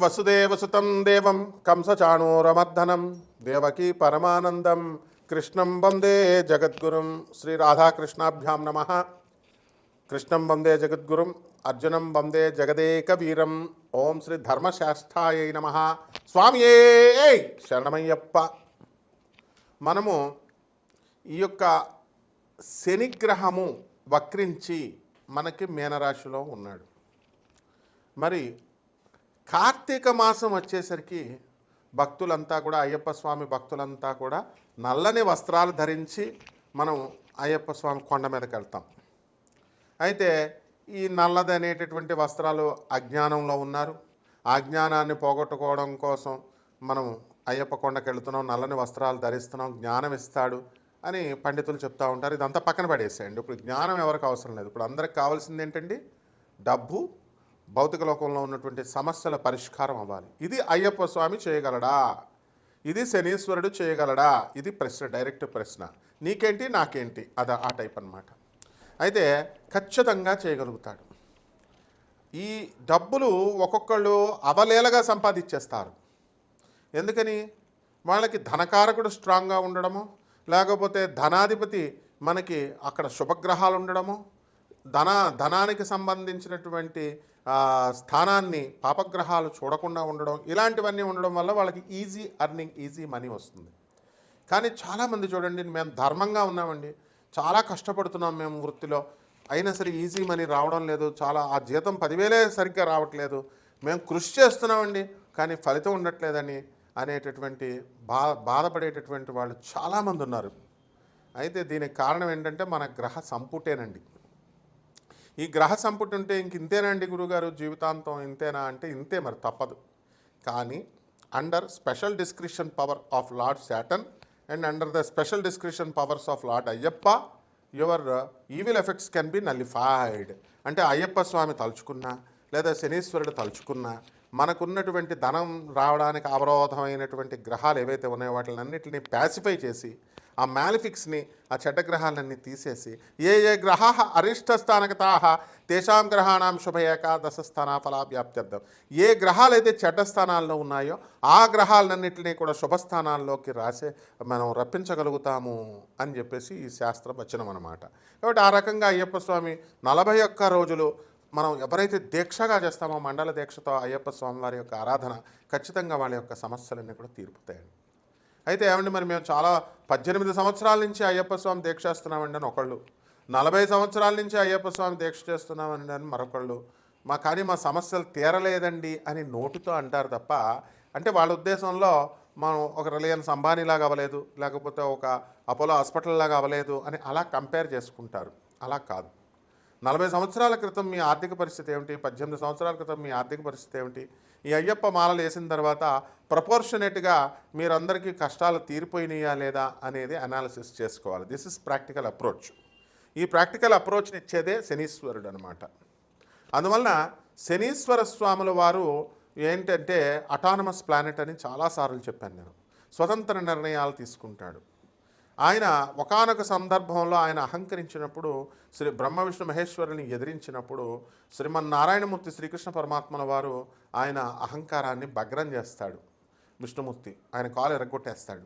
వసుదేవసుతం దేవం కంసచాణూరమర్దనం దేవకీ పరమానందం కృష్ణం వందే జగద్గురుం. శ్రీ రాధాకృష్ణాభ్యాం నమ. కృష్ణం వందే జగద్గురుం, అర్జునం వందే జగదేక వీరం. ఓం శ్రీ ధర్మశాస్త్రాయ నమ. స్వామియే శరణమయ్యప్ప. మనము ఈ యొక్క శనిగ్రహము వక్రించి మనకి మీనరాశిలో ఉన్నాడు. మరి కార్తీక మాసం వచ్చేసరికి భక్తులంతా కూడా, అయ్యప్ప స్వామి భక్తులంతా కూడా నల్లని వస్త్రాలు ధరించి మనం అయ్యప్ప స్వామి కొండ మీదకి వెళ్తాం. అయితే ఈ నల్లది అనేటటువంటి వస్త్రాలు అజ్ఞానంలో ఉన్నారు. ఆ అజ్ఞానాన్ని పోగొట్టుకోవడం కోసం మనం అయ్యప్ప కొండకి వెళుతున్నాం, నల్లని వస్త్రాలు ధరిస్తున్నాం, జ్ఞానం ఇస్తాడు అని పండితులు చెప్తూ ఉంటారు. ఇదంతా పక్కన పడేసేయండి. ఇప్పుడు జ్ఞానం ఎవరికి అవసరం లేదు. ఇప్పుడు అందరికి కావాల్సింది ఏంటండి? డబ్బు, భౌతిక లోకంలో ఉన్నటువంటి సమస్యల పరిష్కారం అవ్వాలి. ఇది అయ్యప్ప స్వామి చేయగలడా? ఇది శనీశ్వరుడు చేయగలడా? ఇది ప్రశ్న, డైరెక్ట్ ప్రశ్న. నీకేంటి నాకేంటి, అది ఆ టైప్ అన్నమాట. అయితే ఖచ్చితంగా చేయగలుగుతాడు. ఈ డబ్బులు ఒక్కొక్కళ్ళు అవలేలగా సంపాదించేస్తారు. ఎందుకని? వాళ్ళకి ధనకారకుడు స్ట్రాంగ్గా ఉండడము, లేకపోతే ధనాధిపతి మనకి అక్కడ శుభగ్రహాలు ఉండడము, ధనానికి సంబంధించినటువంటి స్థానాన్ని పాపగ్రహాలు చూడకుండా ఉండడం, ఇలాంటివన్నీ ఉండడం వల్ల వాళ్ళకి ఈజీ ఎర్నింగ్, ఈజీ మనీ వస్తుంది. కానీ చాలామంది చూడండి, మేము ధర్మంగా ఉన్నామండి, చాలా కష్టపడుతున్నాం మేము వృత్తిలో, అయినా సరే ఈజీ మనీ రావడం లేదు, చాలా ఆ జీతం 10,000 సరిగ్గా రావట్లేదు, మేము కృషి చేస్తున్నామండి కానీ ఫలితం ఉండట్లేదని అనేటటువంటి బాధపడేటటువంటి వాళ్ళు చాలామంది ఉన్నారు. అయితే దీనికి కారణం ఏంటంటే మన గ్రహ సంపుటేనండి. ఈ గ్రహ సంపుటి ఉంటే ఇంక ఇంతేనండి గురుగారు జీవితాంతం ఇంతేనా అంటే ఇంతే, మరి తప్పదు. కానీ under special discretion power of lord Saturn and under the special discretion powers of lord Ayyappa your evil effects can be nullified. అంటే అయ్యప్ప స్వామి తలుచుకున్నా లేదా శనీశ్వరుడు తలుచుకున్నా మనకున్నటువంటి ధనం రావడానికి అవరోధమైనటువంటి గ్రహాలు ఏవైతే ఉన్నాయో వాటిలన్నింటినీ ప్యాసిఫై చేసి ఆ మ్యాలిఫిక్స్ని, ఆ చెడ్డగ్రహాలన్నీ తీసేసి ఏ ఏ గ్రహా అరిష్టస్థానగతా తేషాం గ్రహాణం శుభ ఏకాదశ స్థాన ఫలాభ్యాప్త్యర్థం. ఏ గ్రహాలైతే చెడ్డ స్థానాల్లో ఉన్నాయో ఆ గ్రహాలన్నింటినీ కూడా శుభస్థానాల్లోకి మనం రప్పించగలుగుతాము అని చెప్పేసి ఈ శాస్త్ర వచనం అన్నమాట. కాబట్టి ఆ రకంగా అయ్యప్ప స్వామి 41 రోజులు మనం ఎవరైతే దీక్షగా చేస్తామో, మండల దీక్షతో అయ్యప్ప స్వామి వారి యొక్క ఆరాధన, ఖచ్చితంగా వాళ్ళ యొక్క సమస్యలన్నీ కూడా తీరుపుతాయండి. అయితే ఏమండి, మరి మేము చాలా 18 సంవత్సరాల నుంచి అయ్యప్ప స్వామి దీక్ష చేస్తున్నామండి అని ఒకళ్ళు, 40 సంవత్సరాల నుంచి అయ్యప్ప స్వామి దీక్ష చేస్తున్నామండి అని మరొకళ్ళు, కానీ మా సమస్యలు తీరలేదండి అని నోటితో అంటారు తప్ప, అంటే వాళ్ళ ఉద్దేశంలో మనం ఒక రిలయన్స్ అంబానీలాగా అవ్వలేదు, లేకపోతే ఒక అపోలో హాస్పిటల్ లాగా అవ్వలేదు అని అలా కంపేర్ చేసుకుంటారు. అలా కాదు. 40 సంవత్సరాల క్రితం మీ ఆర్థిక పరిస్థితి ఏమిటి, 18 సంవత్సరాల క్రితం మీ ఆర్థిక పరిస్థితి ఏమిటి, ఈ అయ్యప్ప మాలలు వేసిన తర్వాత ప్రపోర్షనేట్గా మీరందరికీ కష్టాలు తీరిపోయినాయా లేదా అనేది అనాలిసిస్ చేసుకోవాలి. This is practical approach. ఈ ప్రాక్టికల్ అప్రోచ్ని ఇచ్చేదే శనీశ్వరుడు అనమాట. అందువలన శనీశ్వర స్వాముల వారు ఏంటంటే అటానమస్ ప్లానెట్ అని చాలాసార్లు చెప్పాను నేను. స్వతంత్ర నిర్ణయాలు తీసుకుంటాడు. ఆయన ఒకానొక సందర్భంలో ఆయన అహంకరించినప్పుడు, శ్రీ బ్రహ్మ విష్ణు మహేశ్వరుని ఎదిరించినప్పుడు శ్రీమన్నారాయణమూర్తి శ్రీకృష్ణ పరమాత్మల వారు ఆయన అహంకారాన్ని భగ్నం చేస్తాడు. విష్ణుమూర్తి ఆయన కాలు ఎరగొట్టేస్తాడు.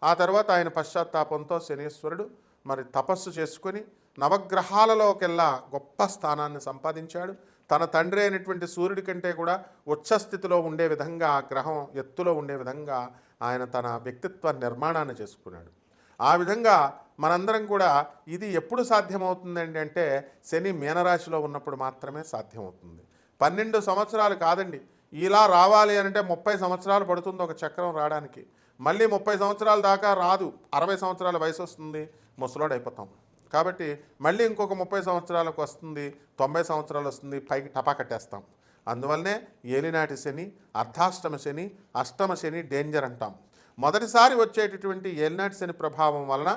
ఆ తర్వాత ఆయన పశ్చాత్తాపంతో శనీశ్వరుడు మరి తపస్సు చేసుకొని నవగ్రహాలలోకెల్లా గొప్ప స్థానాన్ని సంపాదించాడు. తన తండ్రి అయినటువంటి సూర్యుడి కంటే కూడా ఉచ్చస్థితిలో ఉండే విధంగా, ఆ గ్రహం ఎత్తులో ఉండే విధంగా ఆయన తన వ్యక్తిత్వ నిర్మాణాన్ని చేసుకున్నాడు. ఆ విధంగా మనందరం కూడా ఇది ఎప్పుడు సాధ్యమవుతుందండి అంటే శని మీనరాశిలో ఉన్నప్పుడు మాత్రమే సాధ్యమవుతుంది. 12 సంవత్సరాలు కాదండి, ఇలా రావాలి అంటే 30 సంవత్సరాలు పడుతుంది ఒక చక్రం రావడానికి. మళ్ళీ 30 సంవత్సరాల దాకా రాదు, 60 సంవత్సరాల వయసు వస్తుంది, ముసలోడైపోతాం. కాబట్టి మళ్ళీ ఇంకొక 30 సంవత్సరాలకు వస్తుంది, 90 సంవత్సరాలు వస్తుంది, పైకి టపా కట్టేస్తాం. అందువల్లనే ఏలినాటి శని, అర్ధాష్టమ శని, అష్టమ శని డేంజర్ అంటాం. మొదటిసారి వచ్చేటటువంటి ఏలినాటి శని ప్రభావం వలన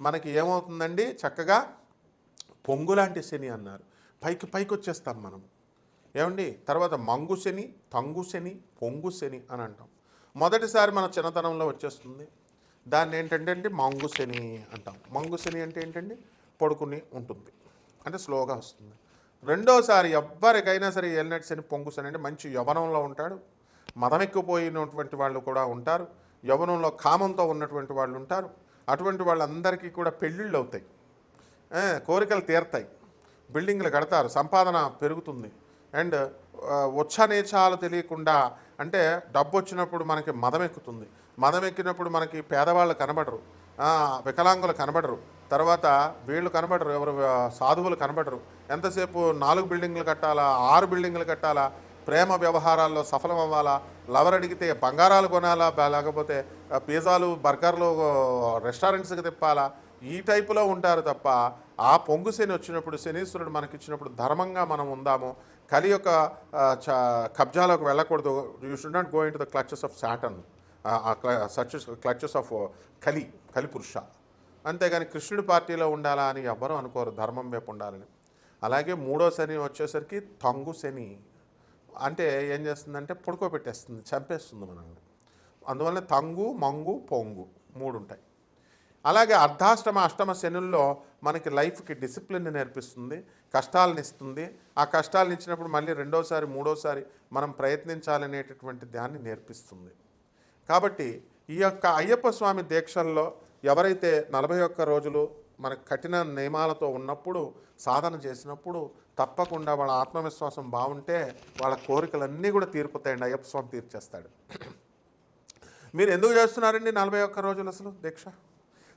మనకి ఏమవుతుందండి, చక్కగా పొంగులాంటి శని అన్నారు, పైకి వచ్చేస్తాం మనం. ఏమండి, తర్వాత మంగు శని, తంగు శని, పొంగు శని అని అంటాం. మొదటిసారి మన చిన్నతనంలో వచ్చేస్తుంది, దాన్ని ఏంటంటే మంగు శని అంటాం. మంగు శని అంటే ఏంటండి, పడుకుని ఉంటుంది, అంటే స్లోగా వస్తుంది. రెండోసారి ఎవ్వరికైనా సరే ఏలినాటి శని, పొంగు శని అంటే మంచి యవ్వనంలో ఉంటాడు, మదమెక్కిపోయినటువంటి వాళ్ళు కూడా ఉంటారు, యవ్వనంలో కామంతో ఉన్నటువంటి వాళ్ళు ఉంటారు. అటువంటి వాళ్ళందరికీ కూడా పెళ్ళిళ్ళు అవుతాయి, కోరికలు తీరతాయి, బిల్డింగ్లు కడతారు, సంపాదన పెరుగుతుంది. అండ్ ఉచ్చనీచాలు తెలియకుండా, అంటే డబ్బు వచ్చినప్పుడు మనకి మదం ఎక్కుతుంది. మదం ఎక్కినప్పుడు మనకి పేదవాళ్ళు కనబడరు, వికలాంగులు కనబడరు, తర్వాత వీళ్ళు కనబడరు, ఎవరు సాధువులు కనబడరు. ఎంతసేపు 4 బిల్డింగ్లు కట్టాలా, 6 బిల్డింగ్లు కట్టాలా, ప్రేమ వ్యవహారాల్లో సఫలం అవ్వాలా, లవర్ అడిగితే బంగారాలు కొనాలా, లేకపోతే పిజ్జాలు బర్గర్లు రెస్టారెంట్స్కి తిప్పాలా, ఈ టైపులో ఉంటారు తప్ప ఆ పొంగు శని వచ్చినప్పుడు, శనీశ్వరుడు మనకిచ్చినప్పుడు ధర్మంగా మనం ఉందాము, కలి యొక్క కబ్జాలోకి వెళ్ళకూడదు. You should not go into the clutches of Saturn, clutches of Kalipurusha. అంతేగాని కృష్ణుడి పార్టీలో ఉండాలా అని ఎవ్వరూ అనుకోరు, ధర్మం వైపు ఉండాలని. అలాగే 3వ శని వచ్చేసరికి తంగు శని, అంటే ఏం చేస్తుందంటే పడుకోబెట్టేస్తుంది, చంపేస్తుంది మనల్ని. అందువల్ల తంగు, మంగు, పొంగు 3 ఉంటాయి. అలాగే అర్ధాష్టమ అష్టమ శనుల్లో మనకి లైఫ్కి డిసిప్లిన్ నేర్పిస్తుంది, కష్టాలను ఇస్తుంది. ఆ కష్టాలను ఇచ్చినప్పుడు మళ్ళీ 2వసారి 3వసారి మనం ప్రయత్నించాలనేటటువంటి దాన్ని నేర్పిస్తుంది. కాబట్టి ఈ యొక్క అయ్యప్ప స్వామి దీక్షల్లో ఎవరైతే 41 రోజులు మన కఠిన నియమాలతో ఉన్నప్పుడు సాధన చేసినప్పుడు తప్పకుండా వాళ్ళ ఆత్మవిశ్వాసం బాగుంటే వాళ్ళ కోరికలన్నీ కూడా తీరిపోతాయండి, అయ్యప్ప స్వామి తీర్చేస్తాడు. మీరు ఎందుకు చేస్తున్నారండి 41 రోజులు అసలు దీక్ష?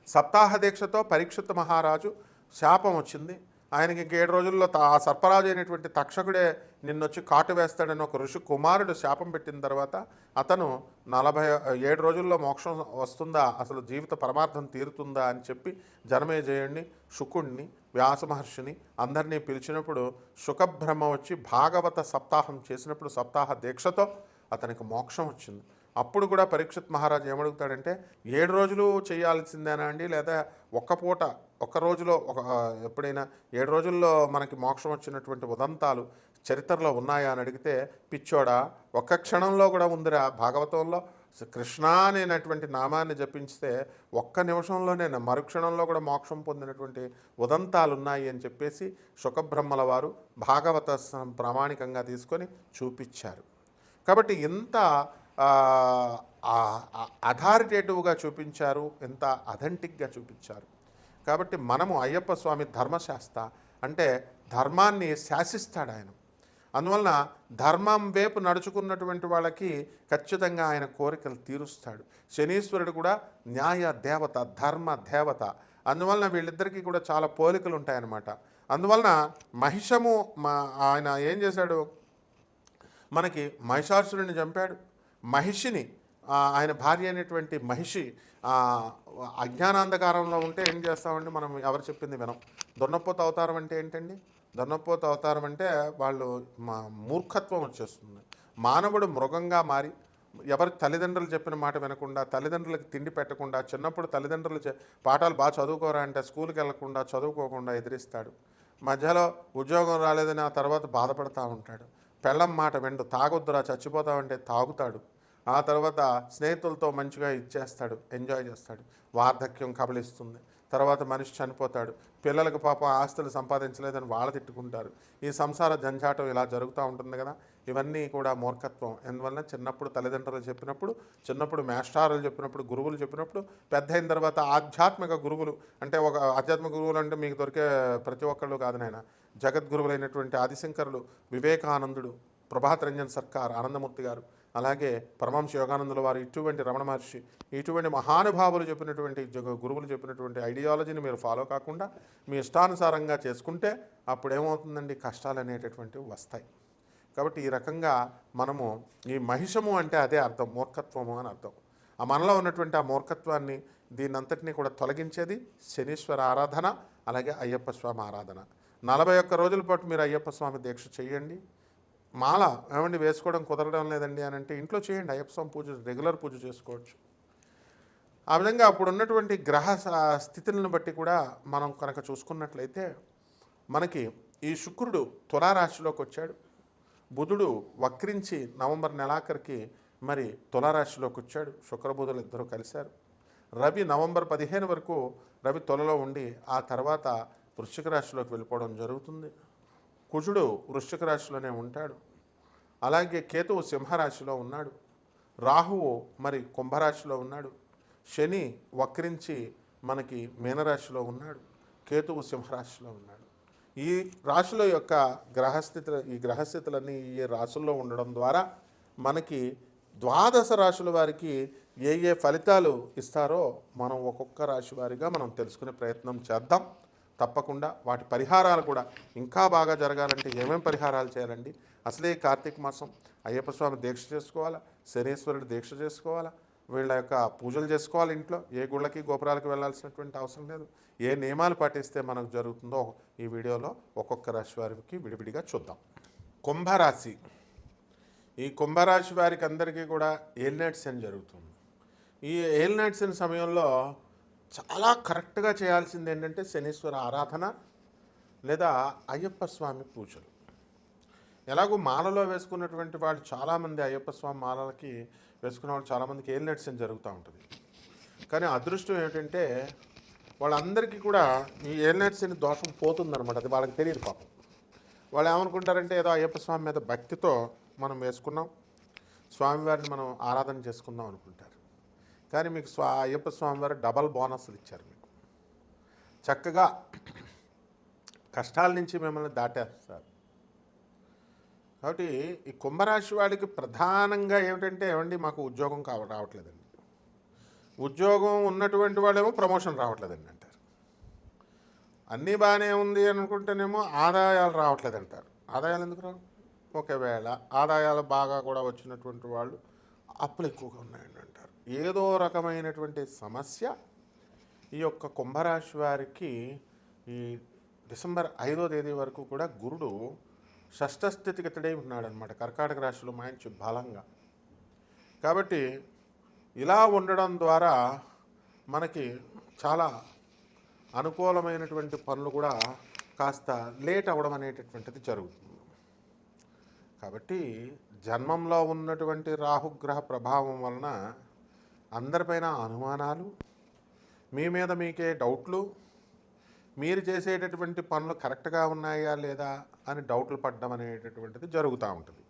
సప్తాహ దీక్షతో పరీక్షిత్ మహారాజు శాపం వచ్చింది ఆయనకి. 7 రోజుల్లో ఆ సర్పరాజు అయినటువంటి తక్షకుడే నిన్నొచ్చి కాటు వేస్తాడని ఒక ఋషి కుమారుడు శాపం పెట్టిన తర్వాత అతను 47 రోజుల్లో మోక్షం వస్తుందా, అసలు జీవిత పరమార్థం తీరుతుందా అని చెప్పి జనమేజయుడిని, శుకుణ్ణి, వ్యాస మహర్షిని అందరినీ పిలిచినప్పుడు శుకబ్రహ్మ వచ్చి భాగవత సప్తాహం చేసినప్పుడు సప్తాహ దీక్షతో అతనికి మోక్షం వచ్చింది. అప్పుడు కూడా పరీక్షిత్ మహారాజు ఏమడుగుతాడంటే 7 రోజులు చేయాల్సిందేనా అండి, లేదా ఒక్క రోజులో ఎప్పుడైనా 7 రోజుల్లో మనకి మోక్షం వచ్చినటువంటి ఉదంతాలు చరిత్రలో ఉన్నాయా అని అడిగితే, పిచ్చోడా, ఒక్క క్షణంలో కూడా ఉందిరా భాగవతంలో, కృష్ణ అనేటువంటి నామాన్ని జపించితే ఒక్క నిమిషంలోనే మరుక్షణంలో కూడా మోక్షం పొందినటువంటి ఉదంతాలు ఉన్నాయి అని చెప్పేసి శుకబ్రహ్మల వారు భాగవత ప్రామాణికంగా తీసుకొని చూపించారు. కాబట్టి ఇంత అథారిటేటివ్గా చూపించారు, ఎంత అథెంటిక్గా చూపించారు. కాబట్టి మనము అయ్యప్ప స్వామి ధర్మశాస్త్ర, అంటే ధర్మాన్ని శాసిస్తాడు ఆయన. అందువలన ధర్మం వైపు నడుచుకున్నటువంటి వాళ్ళకి ఖచ్చితంగా ఆయన కోరికలు తీరుస్తాడు. శనీశ్వరుడు కూడా న్యాయ దేవత, ధర్మ దేవత. అందువలన వీళ్ళిద్దరికీ కూడా చాలా పోలికలు ఉంటాయన్నమాట. అందువలన మహిషము ఆయన ఏం చేశాడు, మనకి మహిషాసురుడిని చంపాడు. మహిషిని, ఆయన భార్య అయినటువంటి మహిషి అజ్ఞానాంధకారంలో ఉంటే ఏం చేస్తామండి మనం, ఎవరు చెప్పింది వినం. దొన్నపోత అవతారం అంటే ఏంటండి? దొన్నపోత అవతారం అంటే వాళ్ళు మూర్ఖత్వం వచ్చేస్తుంది. మానవుడు మృగంగా మారి ఎవరి తల్లిదండ్రులు చెప్పిన మాట వినకుండా, తల్లిదండ్రులకు తిండి పెట్టకుండా, చిన్నప్పుడు తల్లిదండ్రులు పాఠాలు బాగా చదువుకోరా అంటే స్కూల్కి వెళ్లకుండా, చదువుకోకుండా ఎదిరిస్తాడు. మధ్యలో ఉద్యోగం రాలేదని ఆ తర్వాత బాధపడుతూ ఉంటాడు. పెళ్ళం మాట వెండు, తాగొద్దురా చచ్చిపోతామంటే తాగుతాడు. ఆ తర్వాత స్నేహితులతో మంచిగా ఇచ్చేస్తాడు, ఎంజాయ్ చేస్తాడు. వార్ధక్యం కబలిస్తుంది, తర్వాత మనిషి చనిపోతాడు. పిల్లలకు పాపం ఆస్తులు సంపాదించలేదని వాళ్ళు తిట్టుకుంటారు. ఈ సంసార జంజాటం ఇలా జరుగుతూ ఉంటుంది కదా. ఇవన్నీ కూడా మూర్ఖత్వం. ఎందువల్ల చిన్నప్పుడు తల్లిదండ్రులు చెప్పినప్పుడు, చిన్నప్పుడు మేస్టారులు చెప్పినప్పుడు, గురువులు చెప్పినప్పుడు, పెద్ద అయిన తర్వాత ఆధ్యాత్మిక గురువులు, అంటే ఒక ఆధ్యాత్మిక గురువులు అంటే మీకు దొరికే ప్రతి ఒక్కళ్ళు కాదు నాయన. జగద్గురువులైనటువంటి ఆదిశంకరులు, వివేకానందుడు, ప్రభాత్ రంజన్ సర్కార్, ఆనందమూర్తి గారు, అలాగే పరమహంస యోగానందుల వారు, ఇటువంటి రమణ మహర్షి, ఇటువంటి మహానుభావులు చెప్పినటువంటి గురువులు చెప్పినటువంటి ఐడియాలజీని మీరు ఫాలో కాకుండా మీ ఇష్టానుసారంగా చేసుకుంటే అప్పుడు ఏమవుతుందండి, కష్టాలు అనేటటువంటివి వస్తాయి. కాబట్టి ఈ రకంగా మనము ఈ మహిషము అంటే అదే అర్థం, మూర్ఖత్వము అని అర్థం. ఆ మనలో ఉన్నటువంటి ఆ మూర్ఖత్వాన్ని, దీనంతటినీ కూడా తొలగించేది శనీశ్వర ఆరాధన, అలాగే అయ్యప్ప స్వామి ఆరాధన. 41 రోజుల పాటు మీరు అయ్యప్ప స్వామి దీక్ష చేయండి. మాల ఏమండి వేసుకోవడం కుదరడం లేదండి అని అంటే ఇంట్లో చేయండి, అయ్యప్ప స్వామి పూజ రెగ్యులర్ పూజ చేసుకోవచ్చు. ఆ విధంగా అప్పుడు ఉన్నటువంటి గ్రహ స్థితులను బట్టి కూడా మనం కనుక చూసుకున్నట్లయితే మనకి ఈ శుక్రుడు తులారాశిలోకి వచ్చాడు, బుధుడు వక్రించి నవంబర్ నెలాఖరికి మరి తులారాశిలోకి వచ్చాడు, శుక్రబుధులు ఇద్దరు కలిశారు. రవి నవంబర్ 15 వరకు రవి తులలో ఉండి ఆ తర్వాత వృశ్చిక రాశిలోకి వెళ్ళిపోవడం జరుగుతుంది. కుజుడు వృశ్చిక రాశిలోనే ఉంటాడు, అలాగే కేతువు సింహరాశిలో ఉన్నాడు. రాహువు మరి కుంభరాశిలో ఉన్నాడు, శని వక్రించి మనకి మీనరాశిలో ఉన్నాడు, కేతువు సింహరాశిలో ఉన్నాడు. ఈ రాశుల యొక్క గ్రహస్థితులన్నీ ఈ రాశుల్లో ఉండడం ద్వారా మనకి ద్వాదశ రాశుల వారికి ఏ ఏ ఫలితాలు ఇస్తారో మనం ఒక్కొక్క రాశి వారిగా మనం తెలుసుకునే ప్రయత్నం చేద్దాం. తప్పకుండా వాటి పరిహారాలు కూడా ఇంకా బాగా జరగాలంటే ఏమేమి పరిహారాలు చేయాలండి? అసలే కార్తీక మాసం, అయ్యప్ప స్వామి దీక్ష చేసుకోవాలా, శనీశ్వరుడు దీక్ష చేసుకోవాలా, వీళ్ళ యొక్క పూజలు చేసుకోవాలి. ఇంట్లో ఏ గుళ్ళకి గోపురాలకు వెళ్ళాల్సినటువంటి అవసరం లేదు. ఏ నియమాలు పాటిస్తే మనకు జరుగుతుందో ఈ వీడియోలో ఒక్కొక్క రాశి వారికి విడివిడిగా చూద్దాం. కుంభరాశి. ఈ కుంభరాశి వారికి అందరికీ కూడా ఏలినాటి శని జరుగుతుంది. ఈ ఏలినాటి శని సమయంలో చాలా కరెక్ట్గా చేయాల్సింది ఏంటంటే శనీశ్వర ఆరాధన లేదా అయ్యప్ప స్వామి పూజలు. ఎలాగో మాలలో వేసుకున్నటువంటి వాళ్ళు చాలామంది అయ్యప్ప స్వామి మాలలకి వేసుకున్న వాళ్ళు చాలామందికి ఏలినాటి శని జరుగుతూ ఉంటుంది. కానీ అదృష్టం ఏమిటంటే వాళ్ళందరికీ కూడా ఈ ఏలినాటి శని దోషం పోతుందన్నమాట. అది వాళ్ళకి తెలియదు పాపం. వాళ్ళు ఏమనుకుంటారంటే ఏదో అయ్యప్ప స్వామి మీద భక్తితో మనం వేసుకున్నాం, స్వామివారిని మనం ఆరాధన చేసుకుందాం అనుకుంటారు. కానీ మీకు అయ్యప్ప స్వామివారు డబల్ బోనస్లు ఇచ్చారు. మీకు చక్కగా కష్టాల నుంచి మిమ్మల్ని దాటేస్తారు. కాబట్టి ఈ కుంభరాశి వాడికి ప్రధానంగా ఏమిటంటే మాకు ఉద్యోగం రావట్లేదండి, ఉద్యోగం ఉన్నటువంటి వాళ్ళేమో ప్రమోషన్ రావట్లేదండి అంటారు. అన్నీ బాగానే ఉంది అనుకుంటేనేమో ఆదాయాలు రావట్లేదు అంటారు. ఆదాయాలు ఎందుకు రావు? ఒకవేళ ఆదాయాలు బాగా కూడా వచ్చినటువంటి వాళ్ళు అప్పులు ఎక్కువగా ఉన్నాయండి అంటారు. ఏదో రకమైనటువంటి సమస్య ఈ యొక్క కుంభరాశి వారికి ఈ డిసెంబర్ 5వ తేదీ వరకు కూడా గురుడు షష్ఠస్థితిగతుడై ఉన్నాడనమాట, కర్కాటక రాశిలో మంచి బలంగా. కాబట్టి ఇలా ఉండడం ద్వారా మనకి చాలా అనుకూలమైనటువంటి పనులు కూడా కాస్త లేట్ అవ్వడం అనేటటువంటిది జరుగుతుంది. కాబట్టి జన్మంలో ఉన్నటువంటి రాహుగ్రహ ప్రభావం వలన అందరిపైన అనుమానాలు, మీ మీద మీకే డౌట్లు, మీరు చేసేటటువంటి పనులు కరెక్ట్గా ఉన్నాయా లేదా అని డౌట్లు పడడం అనేటటువంటిది జరుగుతూ ఉంటుంది.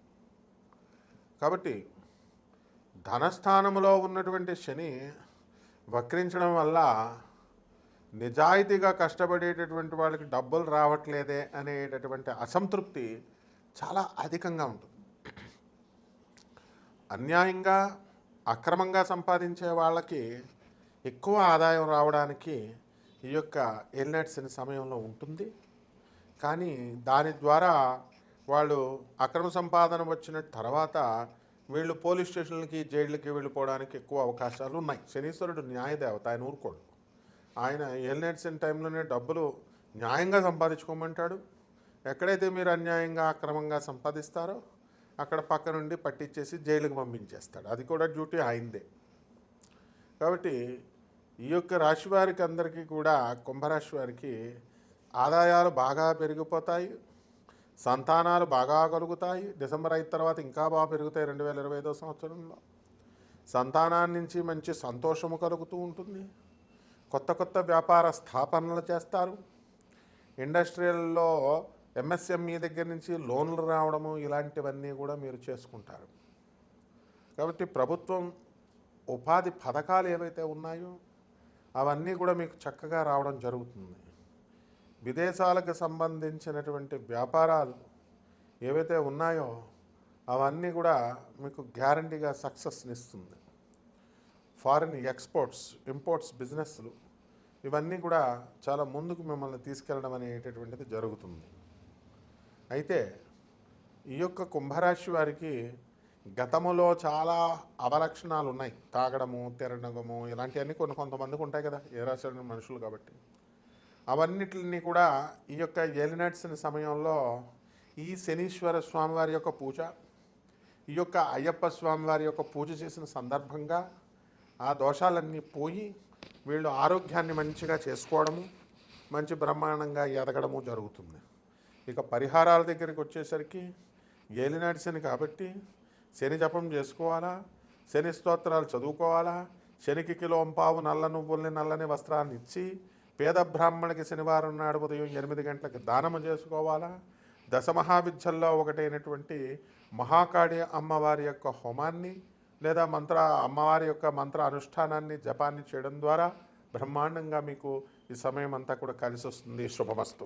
కాబట్టి ధనస్థానంలో ఉన్నటువంటి శని వక్రించడం వల్ల నిజాయితీగా కష్టపడేటటువంటి వాళ్ళకి డబ్బులు రావట్లేదే అనేటటువంటి అసంతృప్తి చాలా అధికంగా ఉంటుంది. అన్యాయంగా అక్రమంగా సంపాదించే వాళ్ళకి ఎక్కువ ఆదాయం రావడానికి ఈ యొక్క ఏలినాటి శని సమయంలో ఉంటుంది. కానీ దాని ద్వారా వాళ్ళు అక్రమ సంపాదన వచ్చిన తర్వాత వీళ్ళు పోలీస్ స్టేషన్లకి జైళ్ళకి వెళ్ళిపోవడానికి ఎక్కువ అవకాశాలు ఉన్నాయి. శనీశ్వరుడు న్యాయదేవత, ఆయన ఊరుకోడు. ఆయన ఏలినాటి శని టైంలోనే డబ్బులు న్యాయంగా సంపాదించుకోమంటాడు. ఎక్కడైతే మీరు అన్యాయంగా అక్రమంగా సంపాదిస్తారో అక్కడ పక్క నుండి పట్టించేసి జైలుకి పంపించేస్తాడు. అది కూడా డ్యూటీ ఆయనదే. కాబట్టి ఈ యొక్క రాశి వారికి అందరికీ కూడా, కుంభరాశి వారికి ఆదాయాలు బాగా పెరిగిపోతాయి, సంతానాలు బాగా కలుగుతాయి. డిసెంబర్ 5 తర్వాత ఇంకా బాగా పెరుగుతాయి. 2025వ సంవత్సరంలో సంతానాన్ని నుంచి మంచి సంతోషము కలుగుతూ ఉంటుంది. కొత్త కొత్త వ్యాపార స్థాపనలు చేస్తారు. ఇండస్ట్రియల్లో ఎంఎస్ఎంఈ దగ్గర నుంచి లోన్లు రావడము ఇలాంటివన్నీ కూడా మీరు చేసుకుంటారు. కాబట్టి ప్రభుత్వం ఉపాధి పథకాలు ఏవైతే ఉన్నాయో అవన్నీ కూడా మీకు చక్కగా రావడం జరుగుతుంది. విదేశాలకు సంబంధించినటువంటి వ్యాపారాలు ఏవైతే ఉన్నాయో అవన్నీ కూడా మీకు గ్యారంటీగా సక్సెస్నిస్తుంది. ఫారిన్ ఎక్స్పోర్ట్స్, ఇంపోర్ట్స్ బిజినెస్లు ఇవన్నీ కూడా చాలా ముందుకు మిమ్మల్ని తీసుకెళ్ళడం అనేటటువంటిది జరుగుతుంది. అయితే ఈ యొక్క కుంభరాశి వారికి గతములో చాలా అవలక్షణాలు ఉన్నాయి. తాగడము, తిరగడము ఇలాంటివన్నీ కొంతమందికి ఉంటాయి కదా, ఏ రాశి మనుషులు కాబట్టి. అవన్నిటిని కూడా ఈ యొక్క ఏలినాటి శని సమయంలో ఈ శనీశ్వర స్వామివారి యొక్క పూజ, ఈ యొక్క అయ్యప్ప స్వామివారి యొక్క పూజ చేసిన సందర్భంగా ఆ దోషాలన్నీ పోయి వీళ్ళు ఆరోగ్యాన్ని మంచిగా చేసుకోవడము, మంచి బ్రహ్మాండంగా ఎదగడము జరుగుతుంది. ఇక పరిహారాల దగ్గరికి వచ్చేసరికి ఏలినాటి శని కాబట్టి శని జపం చేసుకోవాలా, శని స్తోత్రాలు చదువుకోవాలా, శనికి కిలోంపావు నల్ల నువ్వుల్ని నల్లని వస్త్రాన్ని ఇచ్చి పేద బ్రాహ్మణికి శనివారం నాడు ఉదయం 8 గంటలకు దానము చేసుకోవాలా, దశమహావిద్యల్లో ఒకటైనటువంటి మహాకాళి అమ్మవారి యొక్క హోమాన్ని లేదా అమ్మవారి యొక్క మంత్ర అనుష్ఠానాన్ని జపాన్ని చేయడం ద్వారా బ్రహ్మాండంగా మీకు ఈ సమయం అంతా కూడా కలిసి వస్తుంది. శుభమస్తు.